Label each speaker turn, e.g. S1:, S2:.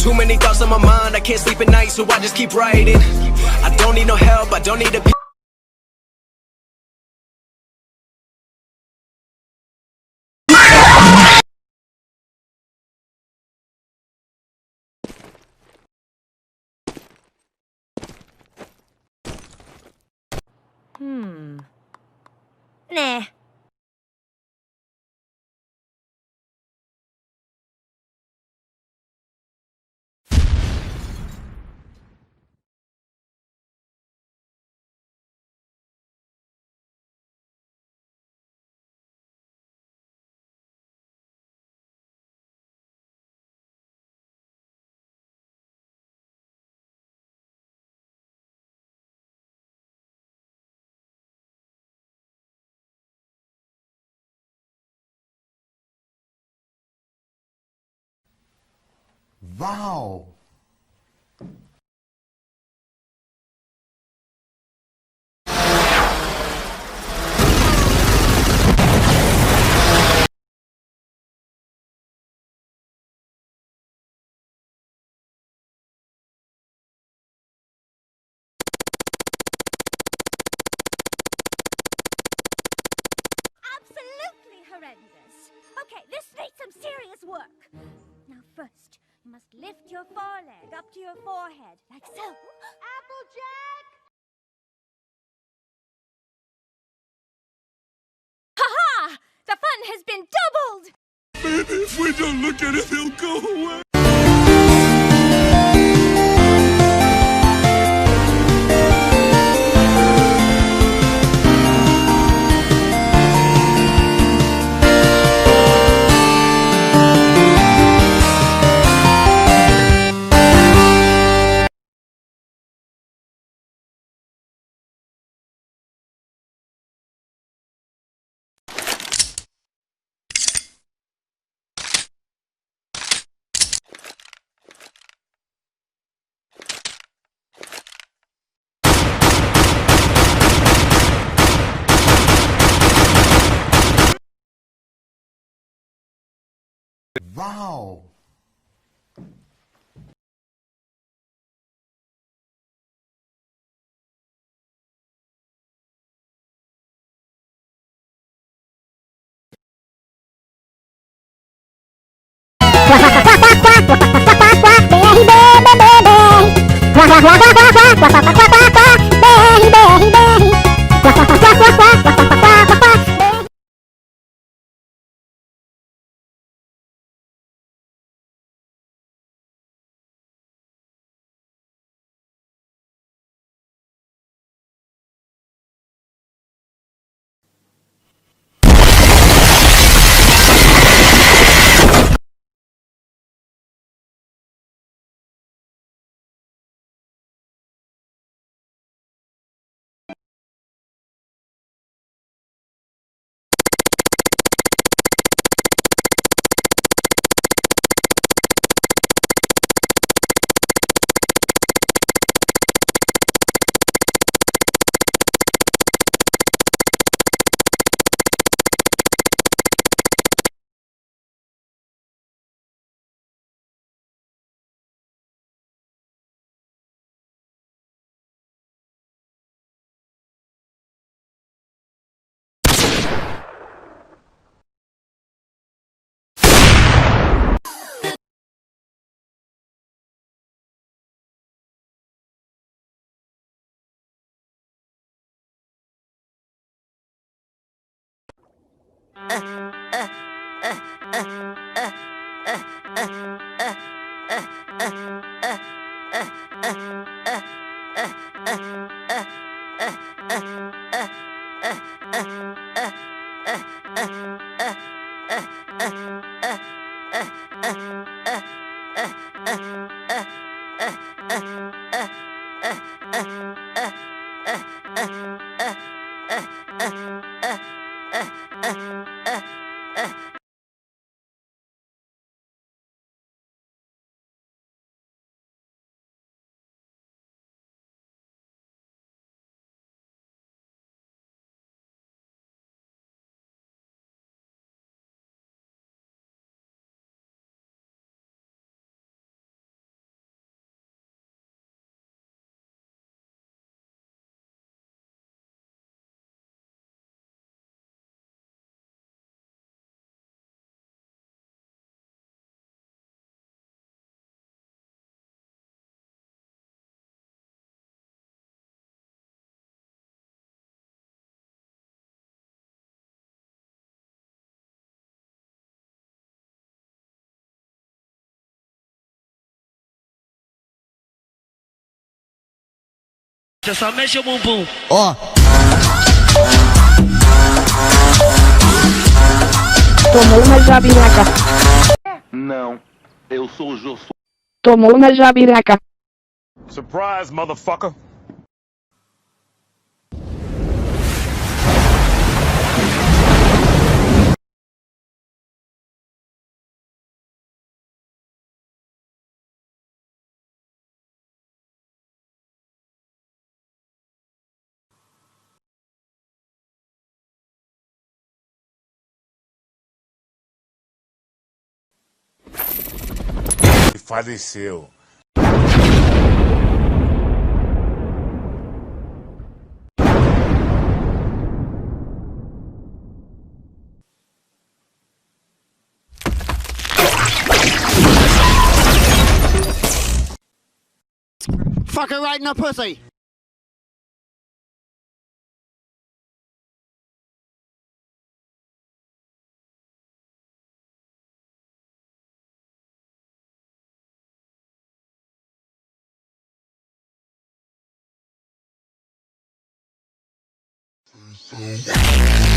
S1: Too many thoughts on my mind, I can't sleep at night, so I just keep writing. I don't need no help, I don't need to be.
S2: Nah.
S3: Wow!
S2: Absolutely horrendous. Okay, this needs some serious work. Now first, you must lift your foreleg up to your forehead, like so. Applejack! Ha-ha! The fun has been doubled!
S1: Maybe if we don't look at it, he'll go away.
S3: Wow! Só mexe o bumbum.
S4: Ó.
S5: Tomou uma jabiraca.
S6: Não, eu sou o Jô.
S5: Tomou uma jabiraca.
S7: Surprise, motherfucker. Faleceu.
S4: Fucking right in the pussy.
S8: So